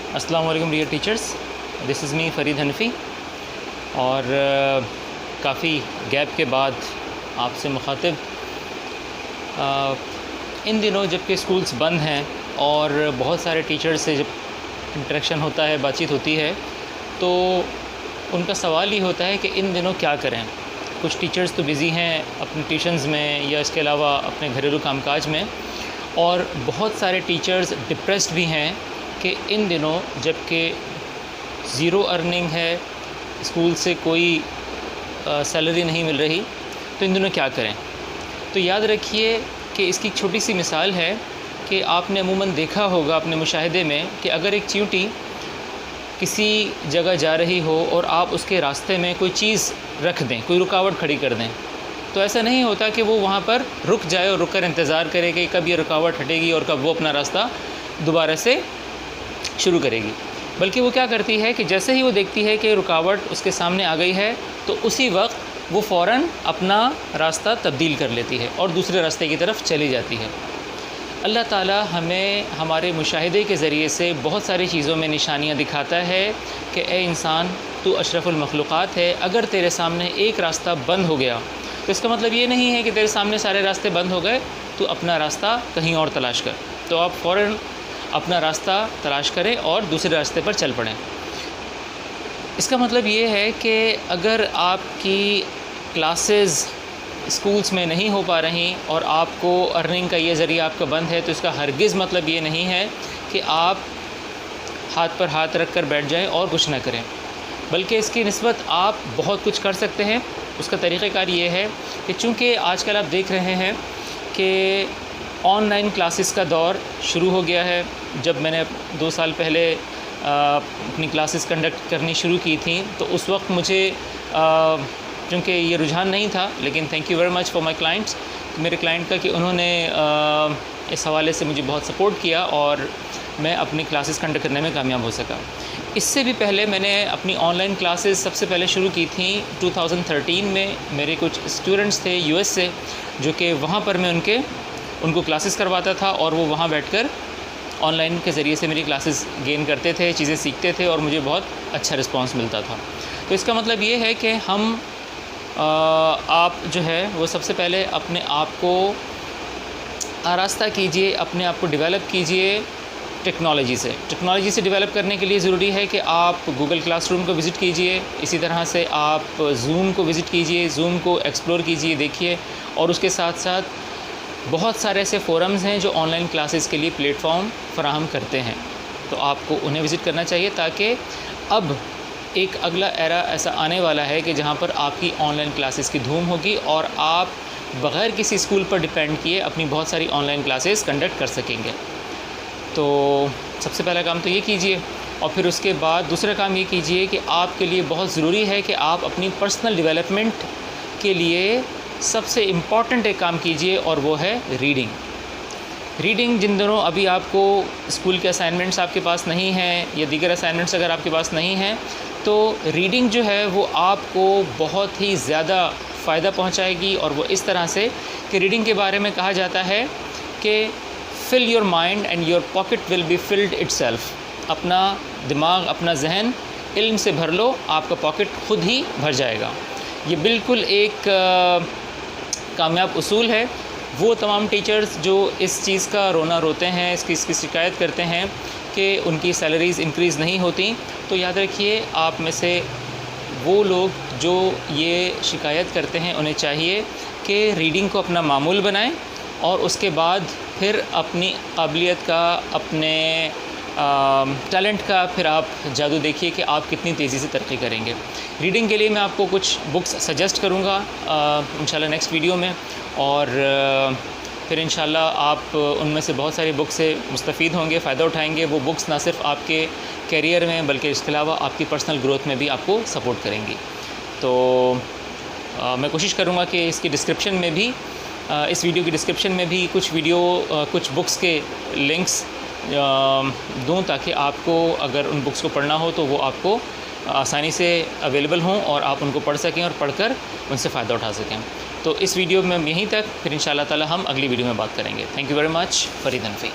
السلام علیکم dear teachers, دس از می فرید حنفی، اور کافی گیپ کے بعد آپ سے مخاطب۔ ان دنوں جب کہ اسکولس بند ہیں اور بہت سارے ٹیچرز سے جب انٹریکشن ہوتا ہے، بات چیت ہوتی ہے، تو ان کا سوال یہ ہوتا ہے کہ ان دنوں کیا کریں۔ کچھ ٹیچرز تو بزی ہیں اپنے ٹیوشنز میں یا اس کے علاوہ اپنے گھریلو کام کاج میں، اور بہت سارے ٹیچرز ڈپریسڈ بھی ہیں کہ ان دنوں جب کہ زیرو ارننگ ہے، اسکول سے کوئی سیلری نہیں مل رہی، تو ان دنوں کیا کریں۔ تو یاد رکھیے کہ اس کی چھوٹی سی مثال ہے کہ آپ نے عموماً دیکھا ہوگا اپنے مشاہدے میں کہ اگر ایک چیونٹی کسی جگہ جا رہی ہو اور آپ اس کے راستے میں کوئی چیز رکھ دیں، کوئی رکاوٹ کھڑی کر دیں، تو ایسا نہیں ہوتا کہ وہ وہاں پر رک جائے اور رک کر انتظار کرے کہ کب یہ رکاوٹ ہٹے گی اور کب وہ اپنا راستہ دوبارہ سے شروع کرے گی، بلکہ وہ کیا کرتی ہے کہ جیسے ہی وہ دیکھتی ہے کہ رکاوٹ اس کے سامنے آ گئی ہے تو اسی وقت وہ فوراً اپنا راستہ تبدیل کر لیتی ہے اور دوسرے راستے کی طرف چلی جاتی ہے۔ اللہ تعالیٰ ہمیں ہمارے مشاہدے کے ذریعے سے بہت ساری چیزوں میں نشانیاں دکھاتا ہے کہ اے انسان، تو اشرف المخلوقات ہے، اگر تیرے سامنے ایک راستہ بند ہو گیا تو اس کا مطلب یہ نہیں ہے کہ تیرے سامنے سارے راستے بند ہو گئے، تو اپنا راستہ کہیں اور تلاش کر۔ تو آپ فوراً اپنا راستہ تلاش کریں اور دوسرے راستے پر چل پڑیں۔ اس کا مطلب یہ ہے کہ اگر آپ کی کلاسز اسکولس میں نہیں ہو پا رہی اور آپ کو ارننگ کا یہ ذریعہ آپ کا بند ہے، تو اس کا ہرگز مطلب یہ نہیں ہے کہ آپ ہاتھ پر ہاتھ رکھ کر بیٹھ جائیں اور کچھ نہ کریں، بلکہ اس کی نسبت آپ بہت کچھ کر سکتے ہیں۔ اس کا طریقہ کار یہ ہے کہ چونکہ آج کل آپ دیکھ رہے ہیں کہ آن لائن کلاسز کا دور شروع ہو گیا ہے۔ جب میں نے 2 سال پہلے اپنی کلاسز کنڈکٹ کرنی شروع کی تھیں تو اس وقت مجھے چونکہ یہ رجحان نہیں تھا، لیکن thank you very much for my clients, میرے کلائنٹ کا کہ انہوں نے اس حوالے سے مجھے بہت سپورٹ کیا اور میں اپنی کلاسز کنڈکٹ کرنے میں کامیاب ہو سکا۔ اس سے بھی پہلے میں نے اپنی آن لائن کلاسز سب سے پہلے شروع کی تھیں 2013 میں۔ میرے کچھ اسٹوڈنٹس تھے US سے، جو کہ وہاں پر میں ان کو کلاسز کرواتا تھا اور وہ وہاں بیٹھ کر آن لائن کے ذریعے سے میری کلاسز گین کرتے تھے، چیزیں سیکھتے تھے اور مجھے بہت اچھا رسپانس ملتا تھا۔ تو اس کا مطلب یہ ہے کہ آپ جو ہے وہ سب سے پہلے اپنے آپ کو آراستہ کیجئے، اپنے آپ کو ڈیولپ کیجئے ٹیکنالوجی سے ڈیولپ کرنے کے لیے ضروری ہے کہ آپ گوگل کلاس روم کو وزٹ کیجئے، اسی طرح سے آپ زوم کو وزٹ کیجئے، زوم کو ایکسپلور کیجئے، دیکھیے، اور اس کے ساتھ ساتھ بہت سارے ایسے فورمز ہیں جو آن لائن کلاسز کے لیے پلیٹ فارم فراہم کرتے ہیں، تو آپ کو انہیں وزٹ کرنا چاہیے، تاکہ اب ایک اگلا ایرا ایسا آنے والا ہے کہ جہاں پر آپ کی آن لائن کلاسز کی دھوم ہوگی اور آپ بغیر کسی اسکول پر ڈیپینڈ کیے اپنی بہت ساری آن لائن کلاسز کنڈکٹ کر سکیں گے۔ تو سب سے پہلا کام تو یہ کیجئے، اور پھر اس کے بعد دوسرا کام یہ کیجئے کہ آپ کے لیے بہت ضروری ہے کہ آپ اپنی پرسنل ڈیولپمنٹ کے لیے سب سے امپورٹنٹ ایک کام کیجئے، اور وہ ہے ریڈنگ۔ جن دنوں ابھی آپ کو اسکول کے اسائنمنٹس آپ کے پاس نہیں ہیں یا دیگر اسائنمنٹس اگر آپ کے پاس نہیں ہیں، تو ریڈنگ جو ہے وہ آپ کو بہت ہی زیادہ فائدہ پہنچائے گی، اور وہ اس طرح سے کہ ریڈنگ کے بارے میں کہا جاتا ہے کہ fill your mind and your pocket will be filled itself. اپنا دماغ، اپنا ذہن علم سے بھر لو، آپ کا پاکٹ خود ہی بھر جائے گا۔ یہ بالکل ایک کامیاب اصول ہے۔ وہ تمام ٹیچرز جو اس چیز کا رونا روتے ہیں، اس کی شکایت کرتے ہیں کہ ان کی سیلریز انکریز نہیں ہوتی، تو یاد رکھیے آپ میں سے وہ لوگ جو یہ شکایت کرتے ہیں انہیں چاہیے کہ ریڈنگ کو اپنا معمول بنائیں، اور اس کے بعد پھر اپنی قابلیت کا، اپنے ٹیلنٹ کا پھر آپ جادو دیکھیے کہ آپ کتنی تیزی سے ترقی کریں گے۔ ریڈنگ کے لیے میں آپ کو کچھ بکس سجیسٹ کروں گا انشاءاللہ نیکسٹ ویڈیو میں، اور پھر انشاءاللہ آپ ان میں سے بہت ساری بکس سے مستفید ہوں گے، فائدہ اٹھائیں گے۔ وہ بکس نہ صرف آپ کے کیریئر میں بلکہ اس کے علاوہ آپ کی پرسنل گروتھ میں بھی آپ کو سپورٹ کریں گی۔ تو میں کوشش کروں گا کہ اس کی ڈسکرپشن میں بھی، اس ویڈیو کی ڈسکرپشن میں بھی کچھ بکس کے لنکس دوں، تاکہ آپ کو اگر ان بکس کو پڑھنا ہو تو وہ آپ کو آسانی سے اویلیبل ہوں اور آپ ان کو پڑھ سکیں اور پڑھ کر ان سے فائدہ اٹھا سکیں۔ تو اس ویڈیو میں یہیں تک، پھر انشاءاللہ تعالی ہم اگلی ویڈیو میں بات کریں گے۔ Thank you very much, Farid Hanafi.